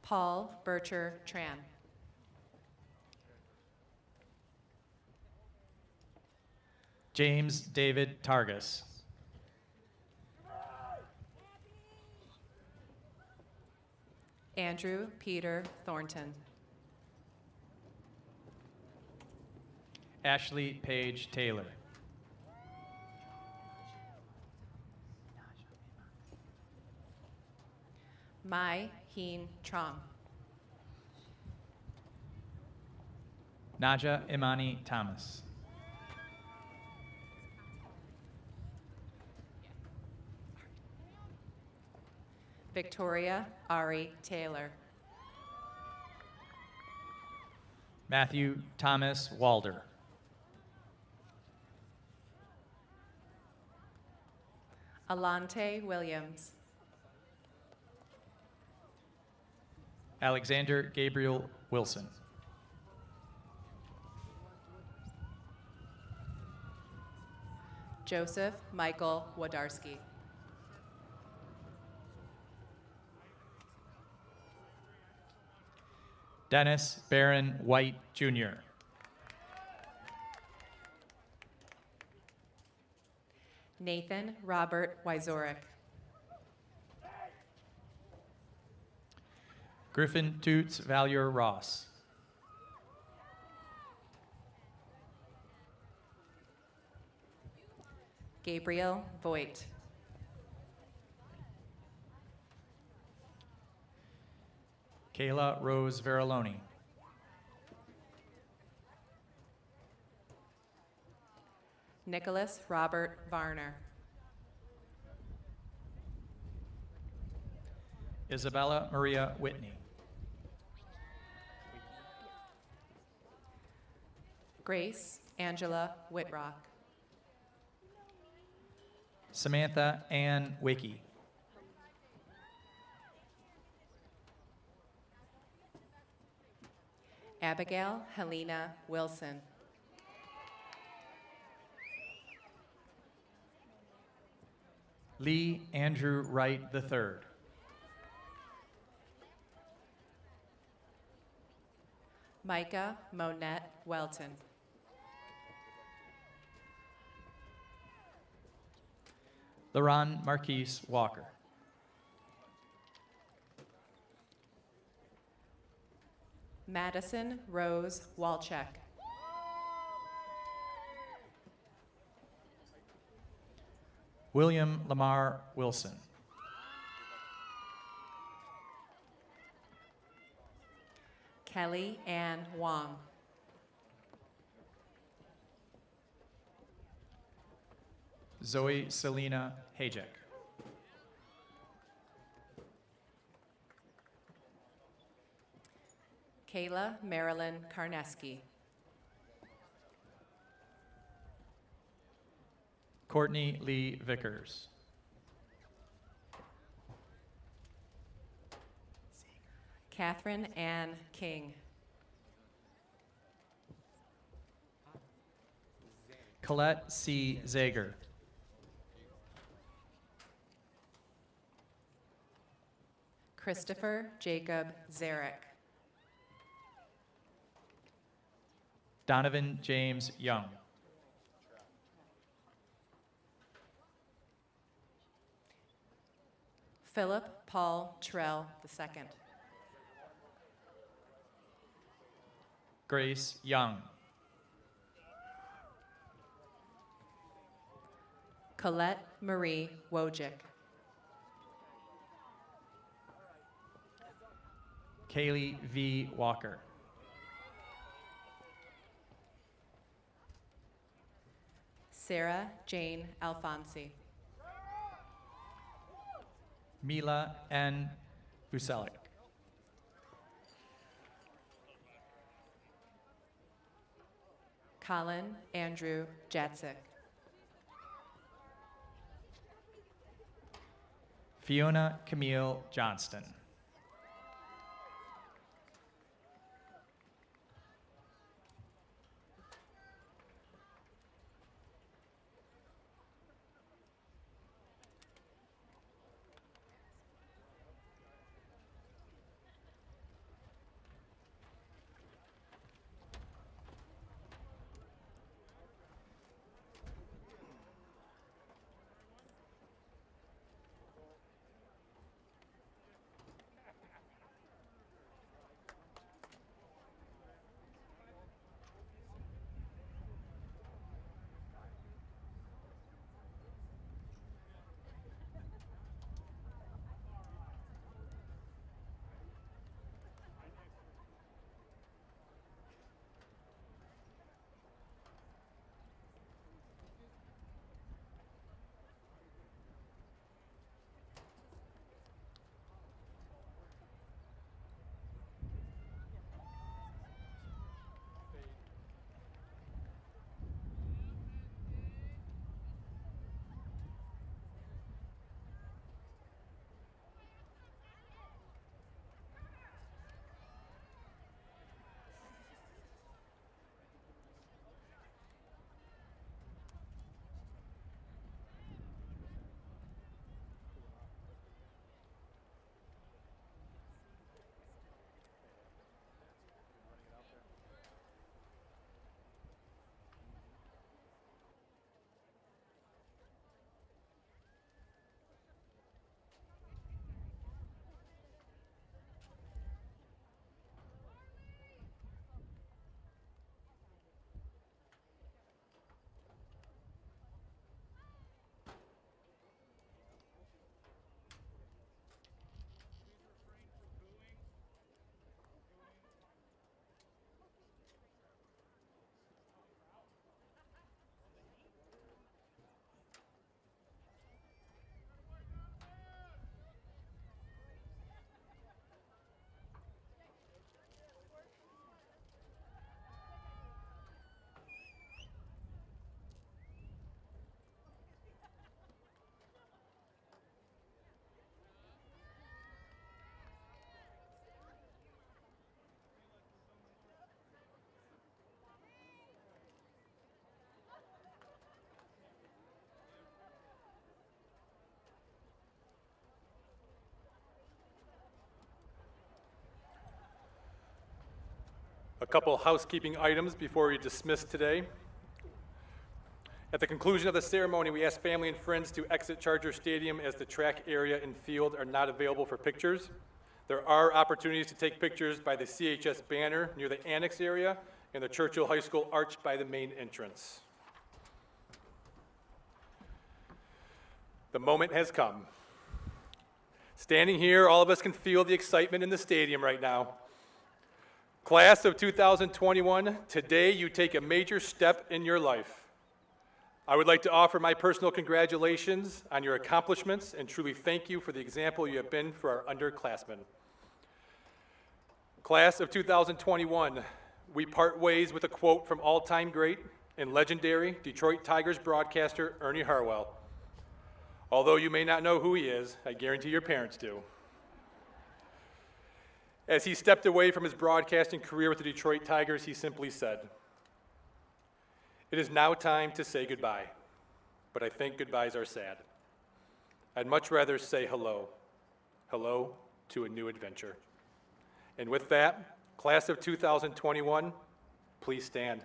Paul Bircher Tran. James David Targus. Andrew Peter Thornton. Ashley Paige Taylor. Mai Heen Trom. Naja Imani Thomas. Victoria Ari Taylor. Matthew Thomas Walder. Alante Williams. Alexander Gabriel Wilson. Joseph Michael Wodarski. Dennis Barron White, Jr. Nathan Robert Wyzorek. Griffin Toots Valier Ross. Gabriel Voigt. Kayla Rose Veriloni. Nicholas Robert Varner. Isabella Maria Whitney. Grace Angela Whitrock. Samantha Ann Wickie. Abigail Helena Wilson. Lee Andrew Wright III. Micah Monette Welton. LaRon Marquise Walker. Madison Rose Walczek. William Lamar Wilson. Kelly Ann Wong. Zoe Selena Hajek. Kayla Marilyn Karneski. Courtney Lee Vickers. Catherine Ann King. Colette C. Zager. Christopher Jacob Zarek. Donovan James Young. Philip Paul Trell II. Grace Young. Colette Marie Wojcik. Kaylee V. Walker. Sarah Jane Alfonsi. Mila N. Vucelik. Colin Andrew Jatzik. Fiona Camille Johnston. couple housekeeping items before we dismiss today. At the conclusion of the ceremony, we ask family and friends to exit Charger Stadium as the track area and field are not available for pictures. There are opportunities to take pictures by the CHS banner near the annex area and the Churchill High School arch by the main entrance. The moment has come. Standing here, all of us can feel the excitement in the stadium right now. Class of 2021, today you take a major step in your life. I would like to offer my personal congratulations on your accomplishments and truly thank you for the example you have been for our underclassmen. Class of 2021, we part ways with a quote from all-time great and legendary Detroit Tigers broadcaster Ernie Harwell. Although you may not know who he is, I guarantee your parents do. As he stepped away from his broadcasting career with the Detroit Tigers, he simply said, "It is now time to say goodbye, but I think goodbyes are sad. I'd much rather say hello, hello to a new adventure." And with that, class of 2021, please stand.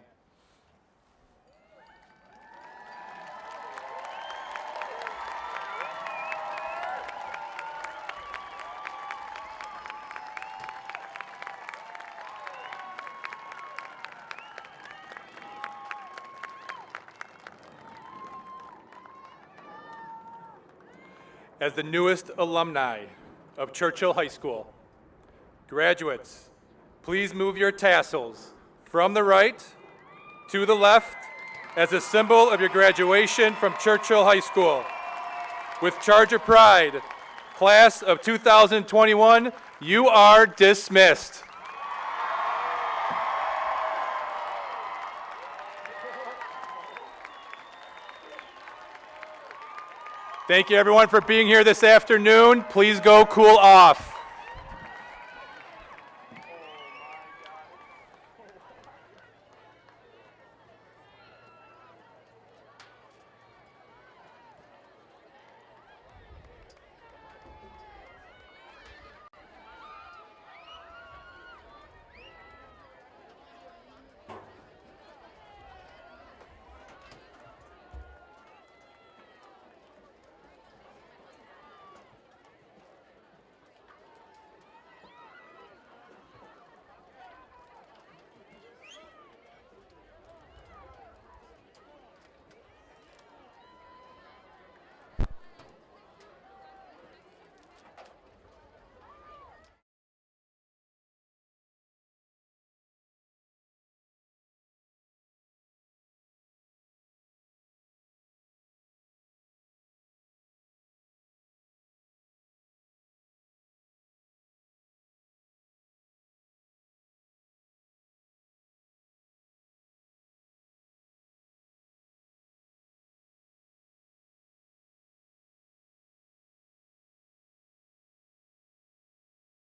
As the newest alumni of Churchill High School, graduates, please move your tassels from the right to the left as a symbol of your graduation from Churchill High School. With Charger pride, class of 2021, you are dismissed. Thank you, everyone, for being here this afternoon. Please go cool off.